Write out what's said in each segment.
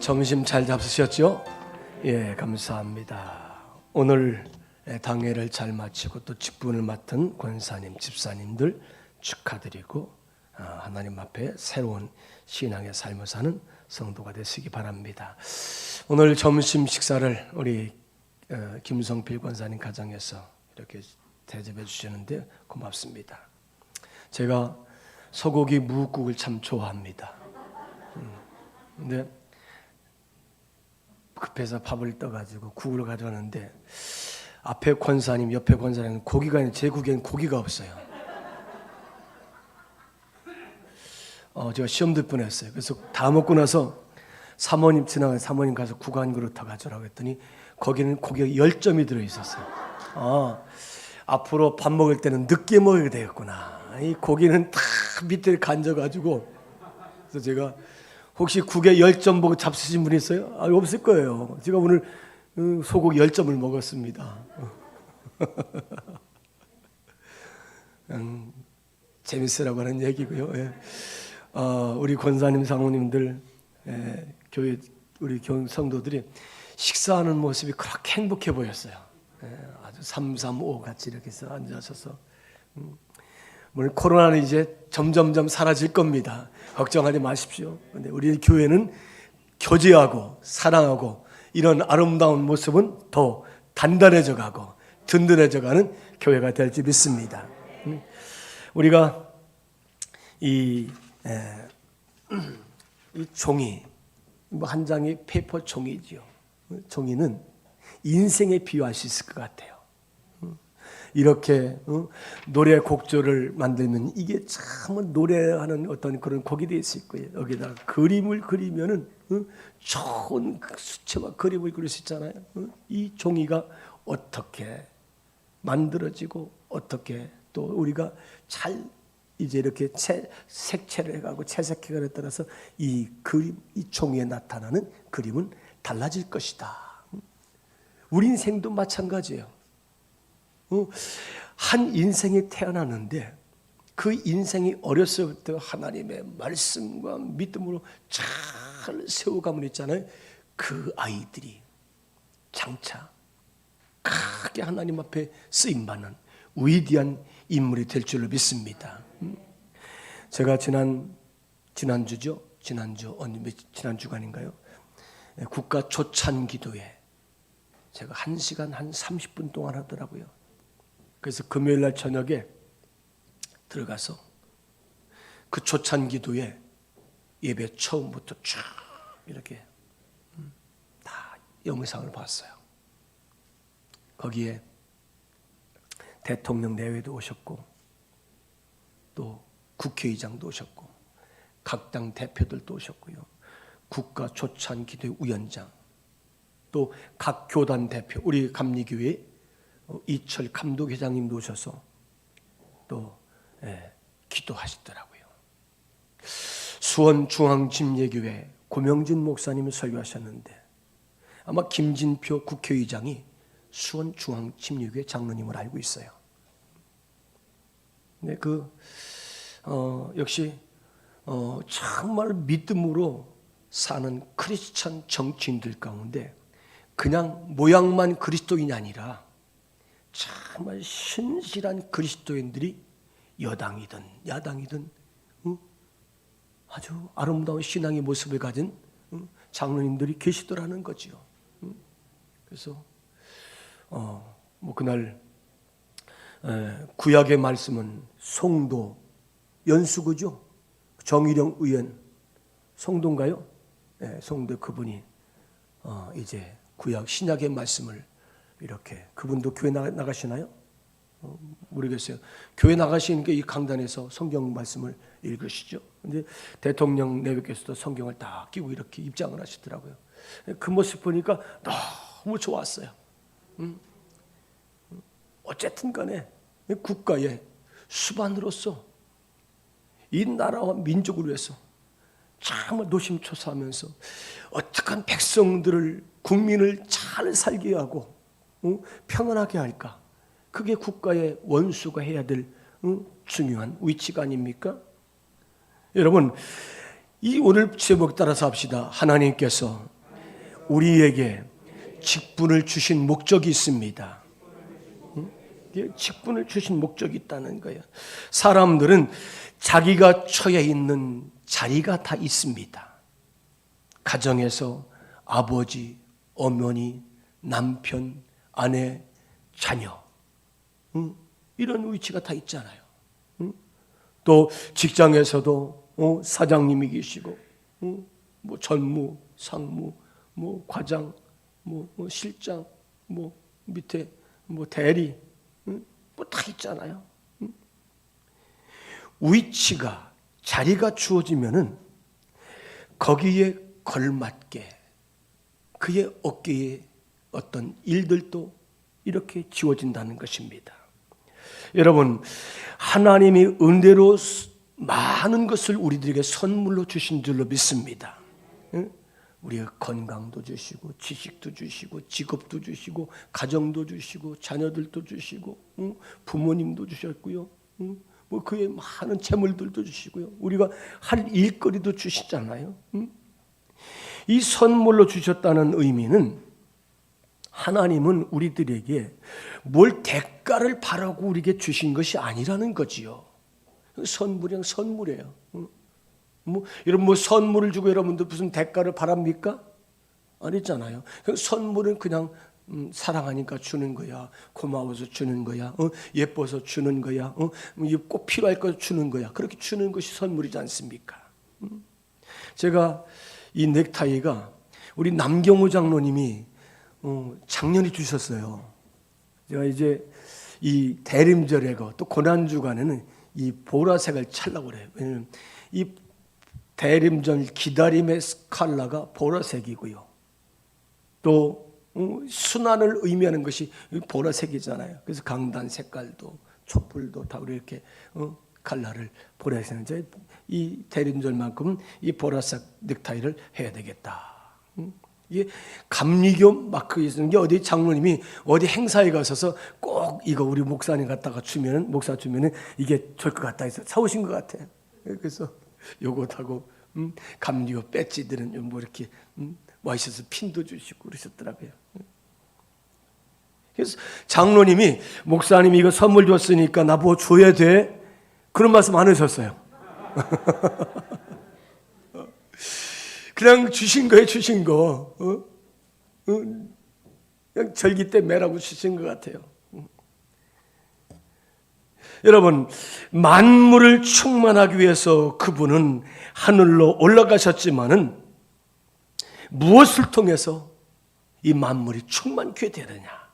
점심 잘 잡수셨죠? 예, 감사합니다. 오늘 당회를 잘 마치고 또 직분을 맡은 권사님, 집사님들 축하드리고 하나님 앞에 새로운 신앙의 삶을 사는 성도가 되시기 바랍니다. 오늘 점심 식사를 우리 김성필 권사님 가정에서 이렇게 대접해 주시는데 고맙습니다. 제가 소고기 무국을 참 좋아합니다. 근데 급해서 밥을 떠가지고 국을 가져왔는데 앞에 권사님, 옆에 권사님 고기가 있는데 제 국에는 고기가 없어요. 제가 시험 들 뻔했어요. 그래서 다 먹고 나서 사모님 지나가서 사모님 가서 국 한 그릇 더 가져라고 했더니 거기는 고기가 10점이 들어있었어요. 앞으로 밥 먹을 때는 늦게 먹어야 되겠구나. 이 고기는 다 밑에 간져가지고. 그래서 제가 혹시 국에 10점 보고 잡수신 분 있어요? 없을 거예요. 제가 오늘 소고기 10점을 먹었습니다. 재밌으라고 하는 얘기고요. 예. 우리 권사님, 사모님들, 교회 우리 성도들이 식사하는 모습이 그렇게 행복해 보였어요. 아주 335 같이 이렇게 해서 앉아서서. 물론 코로나는 이제 점점점 사라질 겁니다. 걱정하지 마십시오. 근데 우리 교회는 교제하고 사랑하고 이런 아름다운 모습은 더 단단해져 가고 든든해져 가는 교회가 될지 믿습니다. 우리가 이 종이 한 장의 페이퍼 종이죠. 종이는 인생에 비유할 수 있을 것 같아요. 이렇게 노래 곡조를 만들면 이게 참 노래하는 어떤 그런 곡이 될 수 있고요. 여기다가 그림을 그리면은 좋은 수채화 그림을 그릴 수 있잖아요. 이 종이가 어떻게 만들어지고 어떻게 또 우리가 잘 이제 이렇게 색채를 해가고 채색해가에 따라서 이 그림, 이 종이에 나타나는 그림은 달라질 것이다. 우리 인생도 마찬가지예요. 한 인생이 태어났는데 그 인생이 어렸을 때 하나님의 말씀과 믿음으로 잘 세워가면 있잖아요. 그 아이들이 장차 크게 하나님 앞에 쓰임받는 위대한 인물이 될 줄로 믿습니다. 제가 지난주죠? 지난주가 아닌가요? 국가 초찬 기도회 제가 1시간 한 30분 동안 하더라고요. 그래서 금요일 날 저녁에 들어가서 그 초찬 기도에 예배 처음부터 쭉 이렇게 다 영상을 봤어요. 거기에 대통령 내외도 오셨고 또 국회의장도 오셨고 각 당 대표들도 오셨고요. 국가 초찬 기도회 위원장 또 각 교단 대표 우리 감리교회 이철 감독회장님도 오셔서 또 기도하시더라고요. 수원중앙침례교회 고명진 목사님이 설교하셨는데 아마 김진표 국회의장이 수원중앙침례교회 장로님을 알고 있어요. 근데 역시 정말 믿음으로 사는 크리스찬 정치인들 가운데 그냥 모양만 그리스도인이 아니라 정말 신실한 그리스도인들이 여당이든 야당이든 아주 아름다운 신앙의 모습을 가진 장로님들이 계시더라는 거죠. 그래서 그날 구약의 말씀은 송도 연수구죠. 정일영 의원 송도인가요? 네, 송도 그분이 이제 구약 신약의 말씀을 이렇게 그분도 교회 나가시나요? 모르겠어요. 교회 나가시니까 이 강단에서 성경 말씀을 읽으시죠. 근데 대통령 내외께서도 성경을 다 끼고 이렇게 입장을 하시더라고요. 그 모습 보니까 너무 좋았어요. 어쨌든 간에 국가의 수반으로서 이 나라와 민족을 위해서 정말 노심초사하면서 어떻게 백성들을 국민을 잘 살게 하고 평안하게 할까? 그게 국가의 원수가 해야 될 중요한 위치가 아닙니까? 여러분, 이 오늘 제목 따라서 합시다. 하나님께서 우리에게 직분을 주신 목적이 있습니다. 직분을 주신 목적이 있다는 거예요. 사람들은 자기가 처해 있는 자리가 다 있습니다. 가정에서 아버지, 어머니, 남편, 아내, 자녀, 이런 위치가 다 있잖아요. 또 직장에서도 사장님이 계시고, 뭐 전무, 상무, 뭐 과장, 뭐 실장, 뭐 밑에 뭐 대리, 뭐 다 있잖아요. 위치가, 자리가 주어지면은 거기에 걸맞게 그의 어깨에 어떤 일들도 이렇게 지워진다는 것입니다. 여러분, 하나님이 은혜로 많은 것을 우리들에게 선물로 주신 줄로 믿습니다. 우리가 건강도 주시고, 지식도 주시고, 직업도 주시고, 가정도 주시고, 자녀들도 주시고, 부모님도 주셨고요. 뭐 그의 많은 재물들도 주시고요. 우리가 할 일거리도 주시잖아요. 이 선물로 주셨다는 의미는 하나님은 우리들에게 뭘 대가를 바라고 우리에게 주신 것이 아니라는 거지요. 선물이랑 선물이에요. 여러분 뭐 선물을 주고 여러분들 무슨 대가를 바랍니까? 아니잖아요. 선물은 그냥 사랑하니까 주는 거야. 고마워서 주는 거야. 예뻐서 주는 거야. 꼭 필요할 거 주는 거야. 그렇게 주는 것이 선물이지 않습니까? 제가 이 넥타이가 우리 남경호 장로님이 작년에 주셨어요. 제가 이제 이 대림절에 또 고난주간에는 이 보라색을 찰라고 그래요. 왜냐면 이 대림절 기다림의 컬러가 보라색이고요. 또 순환을 의미하는 것이 보라색이잖아요. 그래서 강단 색깔도 촛불도 다 이렇게 컬러를 보라색인데 이 대림절만큼은 이 보라색 넥타이를 해야 되겠다. 이게 감리교 마크 쓰는 게 어디 장로님이 어디 행사에 가셔서 꼭 이거 우리 목사님 갖다가 주면은 목사 주면은 이게 좋을 것 같다 해서 사오신 것 같아요. 그래서 요것하고 감리교 배지들은 뭐 이렇게 와이셔츠 핀도 주시고 그러셨더라고요. 그래서 장로님이 목사님이 이거 선물 줬으니까 나보고 줘야 돼. 그런 말씀 안 하셨어요. 그냥 주신 거예요, 주신 거. 그냥 절기 때 매라고 주신 것 같아요. 여러분, 만물을 충만하기 위해서 그분은 하늘로 올라가셨지만은 무엇을 통해서 이 만물이 충만케 되느냐?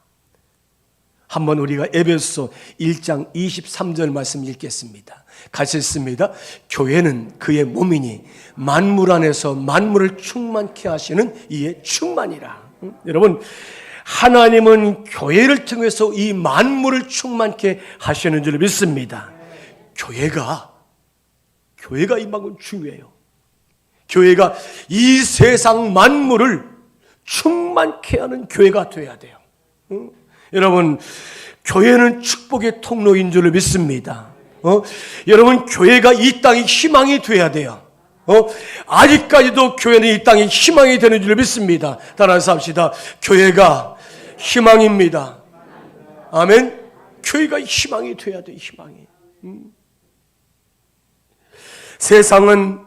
한번 우리가 에베소서 1장 23절 말씀 읽겠습니다. 같이 읽습니다. 교회는 그의 몸이니 만물 안에서 만물을 충만케 하시는 이의 충만이라. 여러분, 하나님은 교회를 통해서 이 만물을 충만케 하시는 줄 믿습니다. 교회가 이만큼 중요해요. 교회가 이 세상 만물을 충만케 하는 교회가 되어야 돼요. 여러분, 교회는 축복의 통로인 줄 믿습니다. 여러분, 교회가 이 땅의 희망이 되어야 돼요. 아직까지도 교회는 이 땅의 희망이 되는 줄 믿습니다. 따라서 합시다. 교회가 희망입니다. 아멘. 교회가 희망이 되어야 돼요. 희망이. 세상은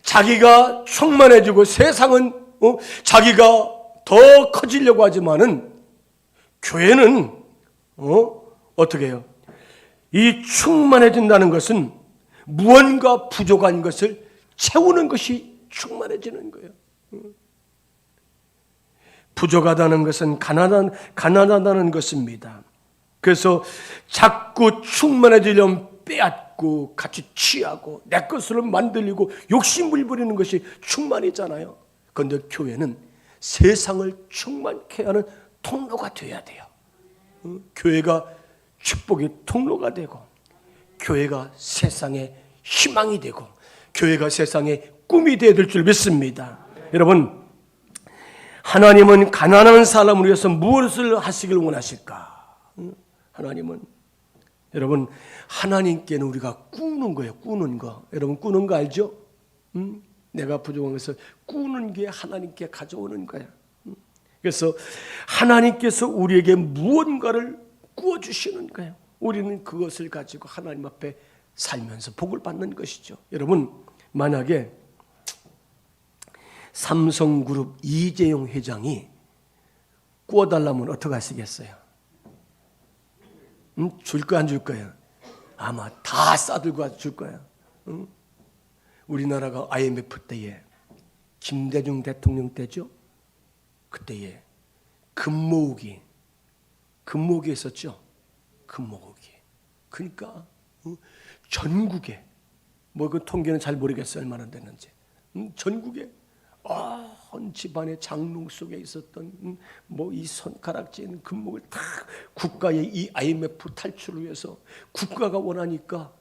자기가 충만해지고 세상은 자기가 더 커지려고 하지만은 교회는 어떻게 해요? 이 충만해진다는 것은 무언가 부족한 것을 채우는 것이 충만해지는 거예요. 부족하다는 것은 가난하다는 것입니다. 그래서 자꾸 충만해지려면 빼앗고 같이 취하고 내 것으로 만들려고 욕심을 부리는 것이 충만이잖아요. 그런데 교회는 세상을 충만케 하는 통로가 되어야 돼요. 교회가 축복의 통로가 되고 교회가 세상의 희망이 되고 교회가 세상의 꿈이 되어야 될 줄 믿습니다. 여러분, 하나님은 가난한 사람을 위해서 무엇을 하시길 원하실까? 하나님은 여러분, 하나님께는 우리가 꾸는 거예요. 꾸는 거. 여러분, 꾸는 거 알죠? 내가 부족한 것을 꾸는 게 하나님께 가져오는 거야. 그래서 하나님께서 우리에게 무언가를 구워주시는 거예요. 우리는 그것을 가지고 하나님 앞에 살면서 복을 받는 것이죠. 여러분, 만약에 삼성그룹 이재용 회장이 구워달라면 어떻게 하시겠어요? 줄 거야, 안 줄 거야? 아마 다 싸들고 줄 거야. 우리나라가 IMF 때에 김대중 대통령 때죠. 그때에 금모으기 있었죠. 금모으기. 그러니까 전국에 뭐 그 통계는 잘 모르겠어요. 얼마나 됐는지. 전국에 온 집안의 장롱 속에 있었던 뭐 이 손가락질 금목을 다 국가의 이 IMF 탈출을 위해서 국가가 원하니까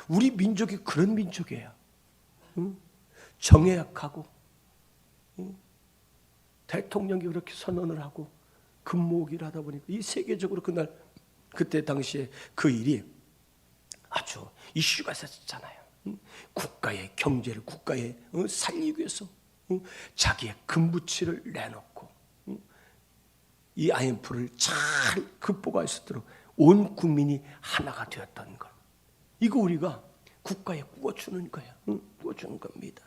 우리 민족이 그런 민족이에요. 정에 약하고 대통령이 그렇게 선언을 하고 금모으기를 하다 보니까 이 세계적으로 그때 당시에 그 일이 아주 이슈가 됐었잖아요. 국가의 경제를 국가에 살리기 위해서 자기의 금부치를 내놓고 이 IMF를 잘 극복할 수 있도록 온 국민이 하나가 되었던 것. 이거 우리가 국가에 구워주는 거예요. 구워주는 겁니다.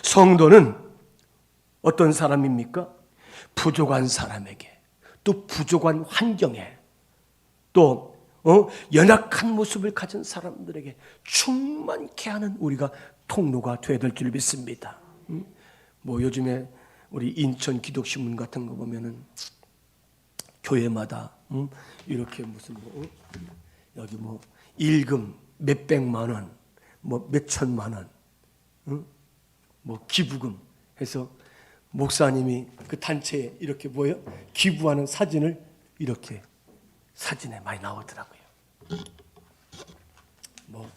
성도는 어떤 사람입니까? 부족한 사람에게, 또 부족한 환경에, 또 연약한 모습을 가진 사람들에게 충만케 하는 우리가 통로가 되어야 될 줄 믿습니다. 뭐 요즘에 우리 인천 기독신문 같은 거 보면은 교회마다 이렇게 무슨 여기 뭐 일금 몇백만 원, 뭐 몇천만 원, 뭐 기부금 해서 목사님이 그 단체에 이렇게 모여 기부하는 사진을 이렇게 사진에 많이 나오더라고요. 뭐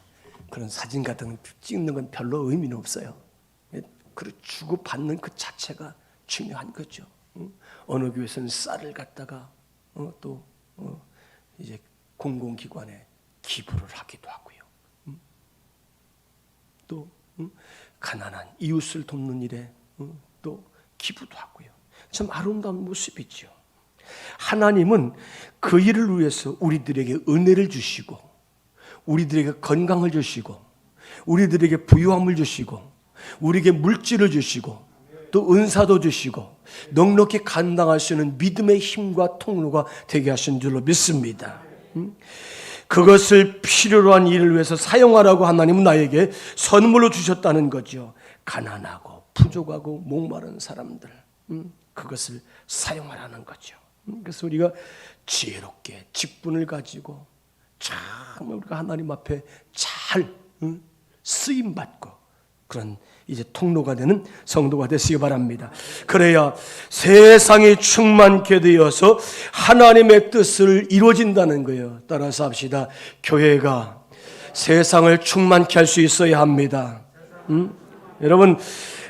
그런 사진 같은 거 찍는 건 별로 의미는 없어요. 그 주고 받는 그 자체가 중요한 거죠. 어느 교회에서는 쌀을 갖다가 또 이제 공공기관에 기부를 하기도 하고요. 또 가난한 이웃을 돕는 일에 또 기부도 하고요. 참 아름다운 모습이죠. 하나님은 그 일을 위해서 우리들에게 은혜를 주시고, 우리들에게 건강을 주시고, 우리들에게 부유함을 주시고, 우리에게 물질을 주시고, 또 은사도 주시고, 넉넉히 감당할 수 있는 믿음의 힘과 통로가 되게 하신 줄로 믿습니다. 그것을 필요로 한 일을 위해서 사용하라고 하나님은 나에게 선물로 주셨다는 거죠. 가난하고 부족하고 목마른 사람들, 그것을 사용하라는 거죠. 그래서 우리가 지혜롭게 직분을 가지고 참 우리가 하나님 앞에 잘 쓰임 받고 그런 이제 통로가 되는 성도가 되시기 바랍니다. 그래야 세상이 충만케 되어서 하나님의 뜻을 이루어진다는 거예요. 따라서 합시다. 교회가 세상을 충만케 할 수 있어야 합니다. 여러분,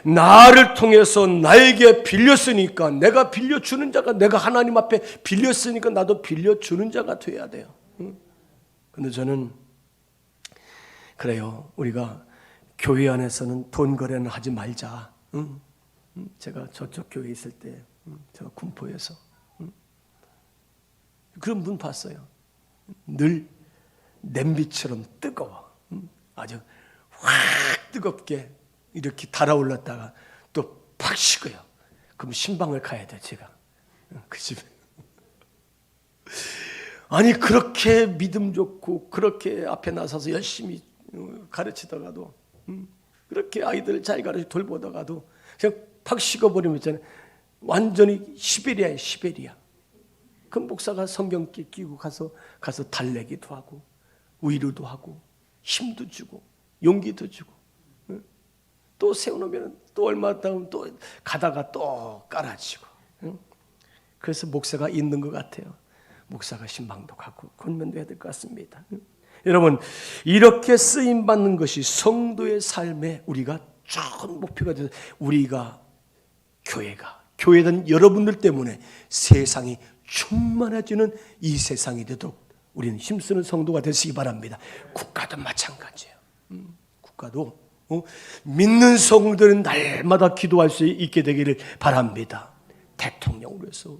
나를 통해서 나에게 빌렸으니까, 내가 빌려주는 자가, 내가 하나님 앞에 빌렸으니까 나도 빌려주는 자가 돼야 돼요. 근데 저는 그래요. 우리가 교회 안에서는 돈 거래는 하지 말자. 제가 저쪽 교회에 있을 때, 제가 군포에서 그런 분 봤어요. 늘 냄비처럼 뜨거워. 아주 확 뜨겁게 이렇게 달아올랐다가 또 팍 식어요. 그럼 신방을 가야 돼, 제가. 그 집에. 아니, 그렇게 믿음 좋고, 그렇게 앞에 나서서 열심히 가르치다가도, 그렇게 아이들 잘 가르쳐 돌보다가도, 그냥 팍 식어버리면 있잖아요. 완전히 시베리아예요, 시베리아. 그 목사가 성경 끼고 가서 달래기도 하고, 위로도 하고, 힘도 주고, 용기도 주고, 또 세워놓으면 또 얼마 다음 또 가다가 또 깔아지고. 그래서 목사가 있는 것 같아요. 목사가 신방도 가고 권면도 해야 될 것 같습니다. 여러분, 이렇게 쓰임 받는 것이 성도의 삶에 우리가 좋은 목표가 돼서 우리가 교회든 여러분들 때문에 세상이 충만해지는 이 세상이 되도록 우리는 힘쓰는 성도가 되시기 바랍니다. 국가도 마찬가지예요. 국가도 믿는 성도들은 날마다 기도할 수 있게 되기를 바랍니다. 대통령을 위해서,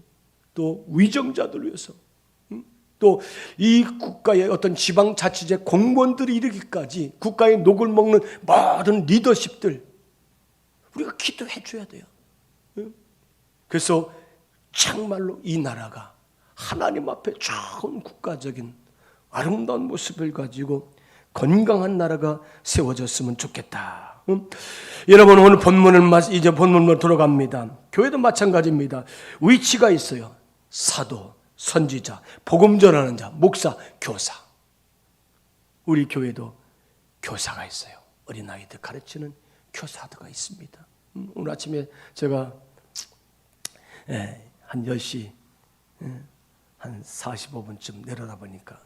또 위정자들을 위해서, 또 이 국가의 어떤 지방자치제 공무원들이 이르기까지 국가의 녹을 먹는 모든 리더십들 우리가 기도해 줘야 돼요. 그래서 정말로 이 나라가 하나님 앞에 좋은 국가적인 아름다운 모습을 가지고 건강한 나라가 세워졌으면 좋겠다. 여러분, 오늘 이제 본문으로 들어갑니다. 교회도 마찬가지입니다. 위치가 있어요. 사도, 선지자, 복음 전하는 자, 목사, 교사. 우리 교회도 교사가 있어요. 어린아이들 가르치는 교사들가 있습니다. 오늘 아침에 제가 한 10시 한 45분쯤 내려다 보니까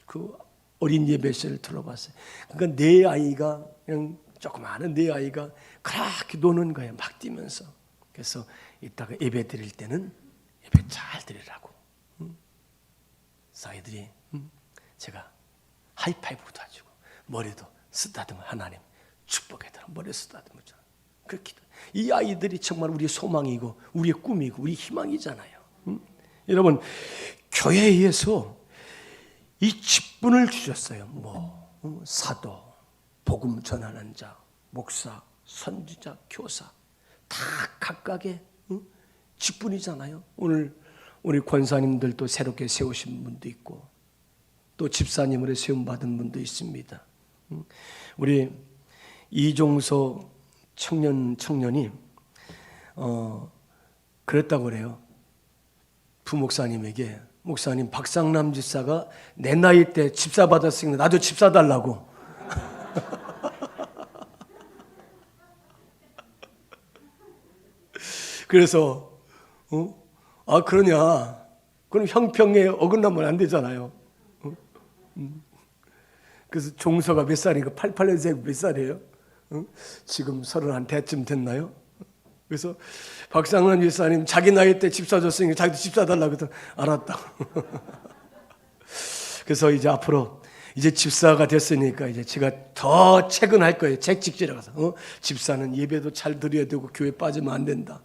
그 어린 예배실을 들어봤어요. 그러니까 내 아이가 그냥 조그마한 내 아이가 그렇게 노는 거예요. 막 뛰면서. 그래서 이따가 예배 드릴 때는 예배 잘 드리라고. 그래서 아이들이 제가 하이파이브도 해주고 머리도 쓰다듬어. 하나님 축복해달라. 머리 쓰다듬어. 그렇게 이 아이들이 정말 우리의 소망이고 우리의 꿈이고 우리 희망이잖아요. 여러분, 교회에서 이 직분을 주셨어요. 사도, 복음 전하는 자, 목사, 선지자, 교사 다 각각의 직분이잖아요. 오늘 우리 권사님들도 새롭게 세우신 분도 있고 또 집사님으로 세움받은 분도 있습니다. 우리 이종서 청년이 그랬다고 그래요. 부목사님에게, 목사님, 박상남 집사가 내 나이 때 집사 받았으니까 나도 집사 달라고. 그래서 그러냐? 그럼 형평에 어긋나면 안 되잖아요. 그래서 종서가 몇 살인가? 88년생 몇 살이에요? 지금 31대쯤 됐나요? 그래서 박상남 집사님 자기 나이 때 집사 줬으니까 자기도 집사 달라고 했더니 알았다고. 그래서 이제 앞으로 이제 집사가 됐으니까 이제 제가 더 체근할 거예요. 책찍질에 가서 집사는 예배도 잘 드려야 되고 교회 빠지면 안 된다.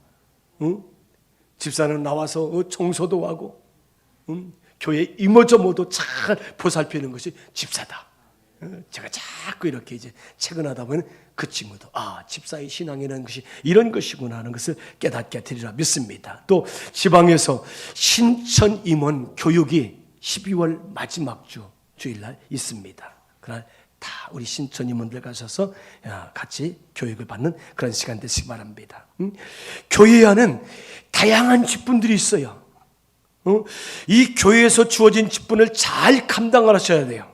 집사는 나와서 청소도 하고 교회 이모저모도 잘 보살피는 것이 집사다. 제가 자꾸 이렇게 이제 체근하다 보면 그 친구도 집사의 신앙이라는 것이 이런 것이구나 하는 것을 깨닫게 되리라 믿습니다. 또 지방에서 신천 임원 교육이 12월 마지막 주일날 있습니다. 그날 다 우리 신천 임원들 가셔서 같이 교육을 받는 그런 시간 되시기 바랍니다. 교회 안은 다양한 직분들이 있어요. 이 교회에서 주어진 직분을 잘 감당하셔야 돼요.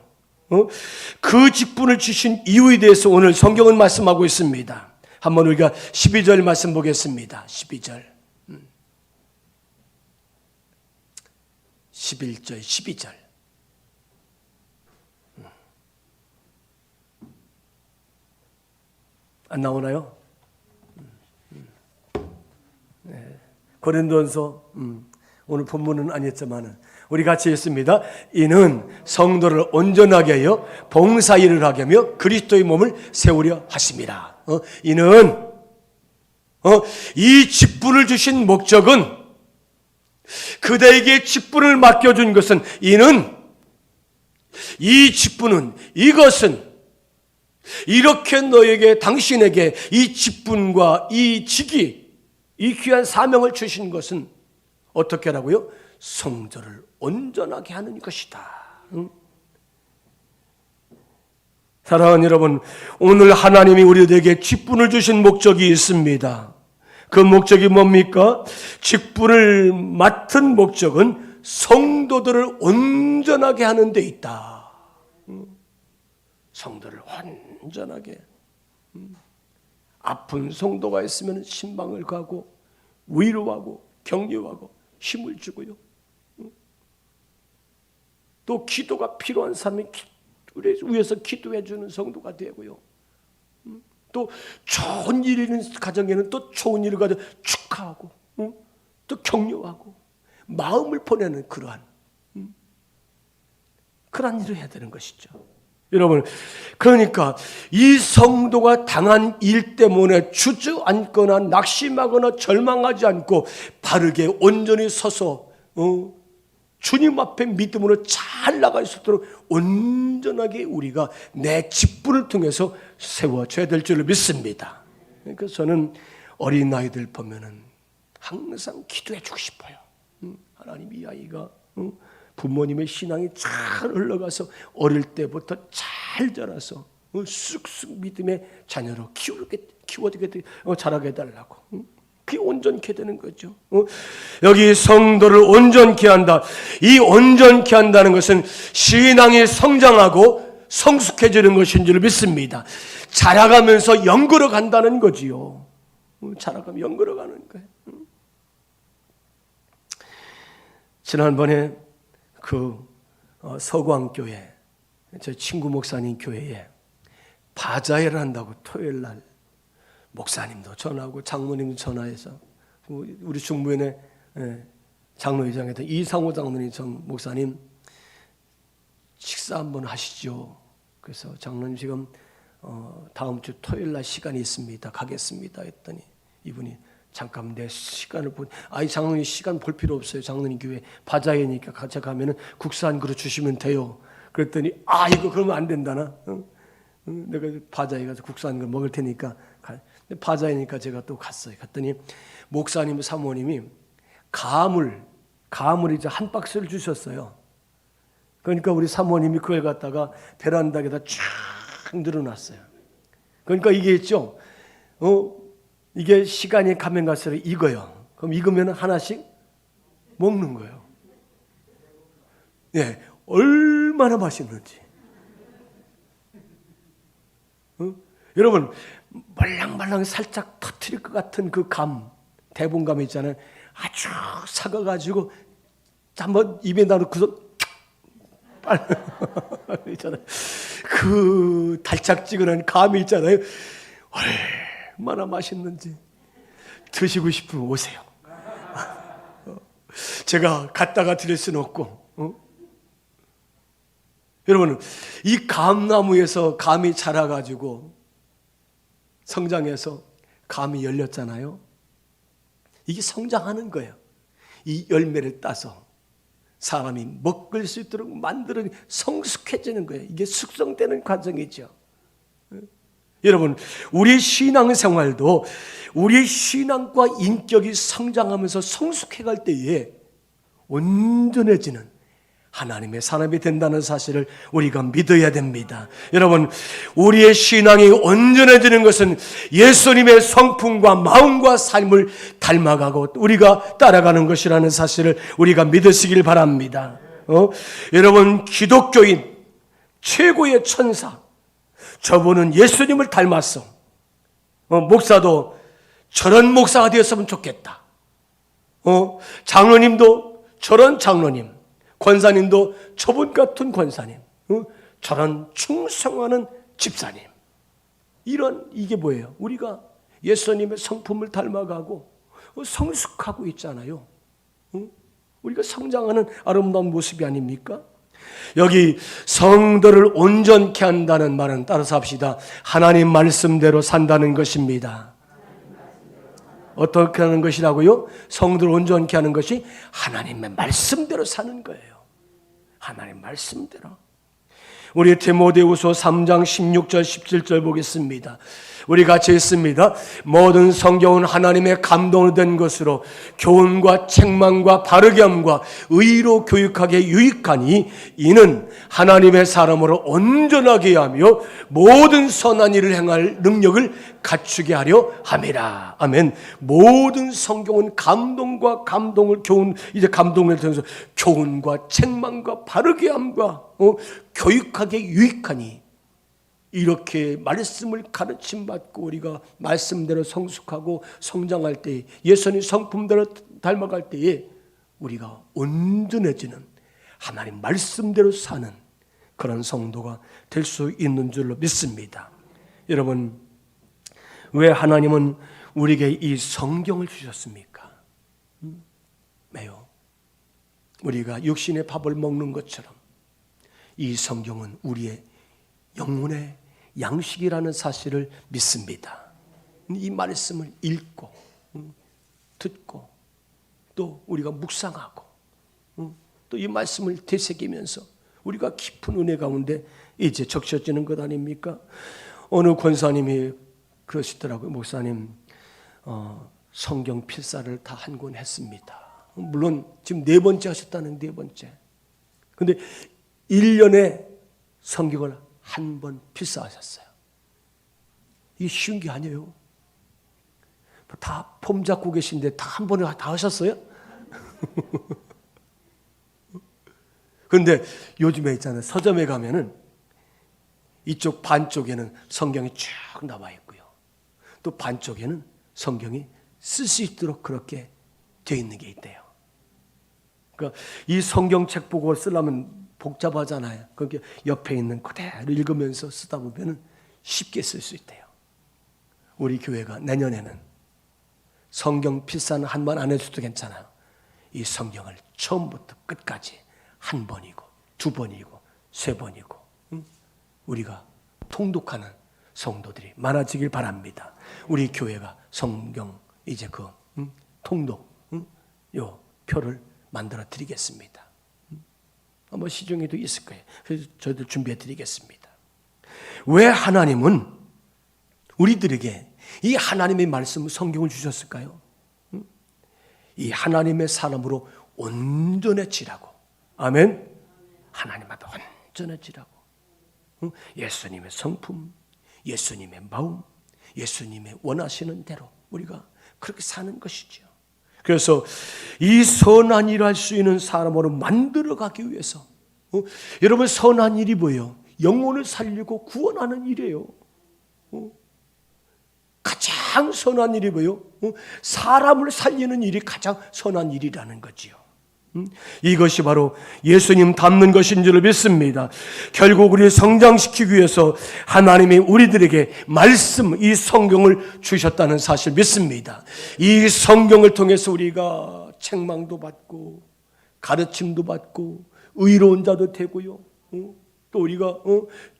그 직분을 주신 이유에 대해서 오늘 성경은 말씀하고 있습니다. 한번 우리가 12절 말씀 보겠습니다. 12절 11절 12절 안 나오나요? 네. 고린도전서 오늘 본문은 아니었지만 우리 같이 했습니다. 이는 성도를 온전하게 하여 봉사일을 하게 하며 그리스도의 몸을 세우려 하심이라. 이는 이 직분을 주신 목적은, 그대에게 직분을 맡겨준 것은, 이는 이 직분은, 이것은 이렇게 너에게, 당신에게 이 직분과 이 직이, 이 귀한 사명을 주신 것은 어떻게 하라고요? 성도를 온전하게 하는 것이다. 사랑하는 여러분, 오늘 하나님이 우리에게 직분을 주신 목적이 있습니다. 그 목적이 뭡니까? 직분을 맡은 목적은 성도들을 온전하게 하는 데 있다. 성도를 온전하게. 아픈 성도가 있으면 신방을 가고 위로하고 격려하고 힘을 주고요. 또 기도가 필요한 사람이 위해서 기도해 주는 성도가 되고요. 또 좋은 일이 있는 가정에는 또 좋은 일을 가지고 축하하고 또 격려하고 마음을 보내는 그러한 일을 해야 되는 것이죠. 여러분, 그러니까 이 성도가 당한 일 때문에 주저앉거나 낙심하거나 절망하지 않고 바르게 온전히 서서 주님 앞에 믿음으로 잘 나갈 수 있도록 온전하게 우리가 내 직분을 통해서 세워져야 될 줄을 믿습니다. 그러니까 저는 어린아이들 보면은 항상 기도해 주고 싶어요. 하나님, 이 아이가 부모님의 신앙이 잘 흘러가서 어릴 때부터 잘 자라서 쑥쑥 믿음의 자녀로 키워되게 자라게 해달라고. 그게 온전케 되는 거죠. 여기 성도를 온전케 한다. 이 온전케 한다는 것은 신앙이 성장하고 성숙해지는 것인 줄 믿습니다. 자라가면서 연걸어 간다는 거지요. 자라가면 연걸어 가는 거예요. 지난번에 서광교회, 제 친구 목사님 교회에 바자회를 한다고 토요일 날 목사님도 전화하고 장로님도 전화해서 우리 중부연의 장로회장이었던 이상호 장로님 전 목사님 식사 한번 하시죠. 그래서 장로님 지금 다음 주 토요일 날 시간이 있습니다. 가겠습니다 했더니 이분이 잠깐 내 시간을 장로님 시간 볼 필요 없어요. 장로님 교회 바자회니까 같이 가면은 국산 그릇 주시면 돼요. 그랬더니 이거 그러면 안 된다나? 내가 바자회 가서 국산 걸 먹을 테니까 바자회니까 제가 또 갔어요. 갔더니 목사님 사모님이 감을 이제 한 박스를 주셨어요. 그러니까 우리 사모님이 그걸 갖다가 베란다에다 쫙 늘어놨어요. 그러니까 이게 있죠. 이게 시간이 가면 갈수록 익어요. 그럼 익으면 하나씩 먹는 거예요. 예, 얼마나 맛있는지. 여러분, 말랑말랑 살짝 터뜨릴 것 같은 그 감, 대봉감 있잖아요. 아주 삭아가지고 한번 입에 넣고서 있잖아요. 그 달짝지근한 감이 있잖아요. 얼마나 맛있는지 드시고 싶으면 오세요. 제가 갖다가 드릴 수는 없고. 여러분, 이 감나무에서 감이 자라가지고 성장해서 감이 열렸잖아요. 이게 성장하는 거예요. 이 열매를 따서 사람이 먹을 수 있도록 만드는 성숙해지는 거예요. 이게 숙성되는 과정이죠. 여러분, 우리 신앙생활도 우리 신앙과 인격이 성장하면서 성숙해갈 때에 온전해지는 하나님의 사람이 된다는 사실을 우리가 믿어야 됩니다. 여러분, 우리의 신앙이 온전해지는 것은 예수님의 성품과 마음과 삶을 닮아가고 우리가 따라가는 것이라는 사실을 우리가 믿으시길 바랍니다. 여러분, 기독교인 최고의 천사, 저분은 예수님을 닮았어. 목사도 저런 목사가 되었으면 좋겠다. 장로님도 저런 장로님, 권사님도 저분 같은 권사님, 저런 충성하는 집사님. 이게 뭐예요? 우리가 예수님의 성품을 닮아가고 성숙하고 있잖아요. 우리가 성장하는 아름다운 모습이 아닙니까? 여기 성도를 온전케 한다는 말은 따라서 합시다. 하나님 말씀대로 산다는 것입니다. 어떻게 하는 것이라고요? 성도를 온전케 하는 것이 하나님의 말씀대로 사는 거예요. 하나님 말씀대로. 우리 디모데후서 3장 16절 17절 보겠습니다. 우리 같이 읽습니다. 모든 성경은 하나님의 감동으로 된 것으로 교훈과 책망과 바르게 함과 의로 교육하게 유익하니 이는 하나님의 사람으로 온전하게 하며 모든 선한 일을 행할 능력을 갖추게 하려 함이라. 아멘. 모든 성경은 감동과 감동을 감동을 통해서 교훈과 책망과 바르게 함과 교육하게 유익하니 이렇게 말씀을 가르침 받고 우리가 말씀대로 성숙하고 성장할 때 예수님 성품대로 닮아갈 때에 우리가 온전해지는 하나님 말씀대로 사는 그런 성도가 될 수 있는 줄로 믿습니다. 여러분, 왜 하나님은 우리에게 이 성경을 주셨습니까? 왜요? 우리가 육신의 밥을 먹는 것처럼 이 성경은 우리의 영혼의 양식이라는 사실을 믿습니다. 이 말씀을 읽고 듣고 또 우리가 묵상하고 또 이 말씀을 되새기면서 우리가 깊은 은혜 가운데 이제 적셔지는 것 아닙니까? 어느 권사님이 그러시더라고요. 목사님, 성경 필사를 다 한 권 했습니다. 물론 지금 4번째 하셨다는 4번째. 근데 1년에 성경을 한 번 필사하셨어요. 이게 쉬운 게 아니에요. 다 폼 잡고 계신데 다 한 번에 다 하셨어요? 그런데 요즘에 있잖아요. 서점에 가면은 이쪽 반쪽에는 성경이 쭉 나와 있고요. 또 반쪽에는 성경이 쓸 수 있도록 그렇게 되어 있는 게 있대요. 그러니까 이 성경책 보고 쓰려면 복잡하잖아요. 거기 옆에 있는 그대로 읽으면서 쓰다 보면은 쉽게 쓸 수 있대요. 우리 교회가 내년에는 성경 필사는 한 번 안 해줘도 괜찮아요. 이 성경을 처음부터 끝까지 한 번이고 2번이고 3번이고 우리가 통독하는 성도들이 많아지길 바랍니다. 우리 교회가 성경 이제 그 통독 요 표를 만들어 드리겠습니다. 아마 시중에도 있을 거예요. 그래서 저희들 준비해 드리겠습니다. 왜 하나님은 우리들에게 이 하나님의 말씀 성경을 주셨을까요? 이 하나님의 사람으로 온전해지라고. 아멘. 하나님 앞에 온전해지라고. 예수님의 성품, 예수님의 마음, 예수님의 원하시는 대로 우리가 그렇게 사는 것이죠. 그래서 이 선한 일을 할 수 있는 사람으로 만들어가기 위해서 여러분 선한 일이 뭐예요? 영혼을 살리고 구원하는 일이에요. 가장 선한 일이 뭐예요? 사람을 살리는 일이 가장 선한 일이라는 거지요. 이것이 바로 예수님 닮는 것인 줄 믿습니다. 결국 우리를 성장시키기 위해서 하나님이 우리들에게 말씀, 이 성경을 주셨다는 사실 믿습니다. 이 성경을 통해서 우리가 책망도 받고 가르침도 받고 의로운 자도 되고요. 또 우리가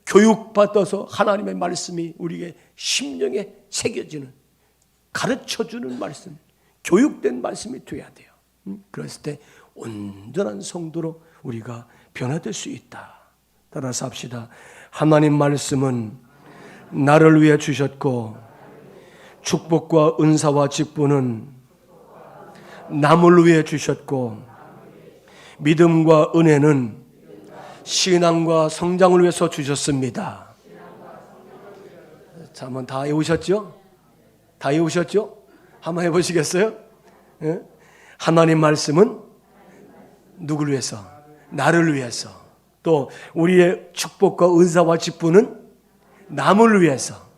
교육받아서 하나님의 말씀이 우리의 심령에 새겨지는, 가르쳐주는 말씀, 교육된 말씀이 돼야 돼요. 그랬을 때 온전한 성도로 우리가 변화될 수 있다. 따라서 합시다. 하나님 말씀은 나를 위해 주셨고 축복과 은사와 직분은 남을 위해 주셨고 믿음과 은혜는 신앙과 성장을 위해서 주셨습니다. 자, 한번 다 외우셨죠? 다 외우셨죠? 한번 해보시겠어요? 네? 하나님 말씀은 누구를 위해서? 나를 위해서. 또 우리의 축복과 은사와 직분은 남을 위해서.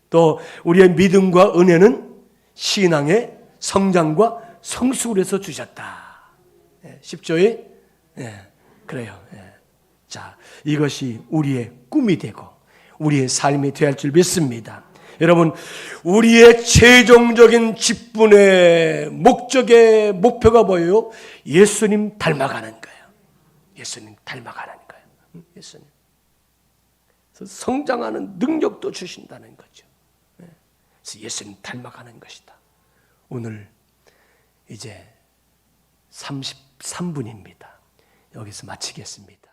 또 우리의 믿음과 은혜는 신앙의 성장과 성숙을 위해서 주셨다. 10조에 그래요. 자, 이것이 우리의 꿈이 되고 우리의 삶이 되어야 할 줄 믿습니다. 여러분, 우리의 최종적인 직분의 목적의 목표가 뭐예요? 예수님 닮아가는 거예요. 예수님 닮아가는 거예요. 예수님. 그래서 성장하는 능력도 주신다는 거죠. 그래서 예수님 닮아가는 것이다. 오늘 이제 33분입니다. 여기서 마치겠습니다.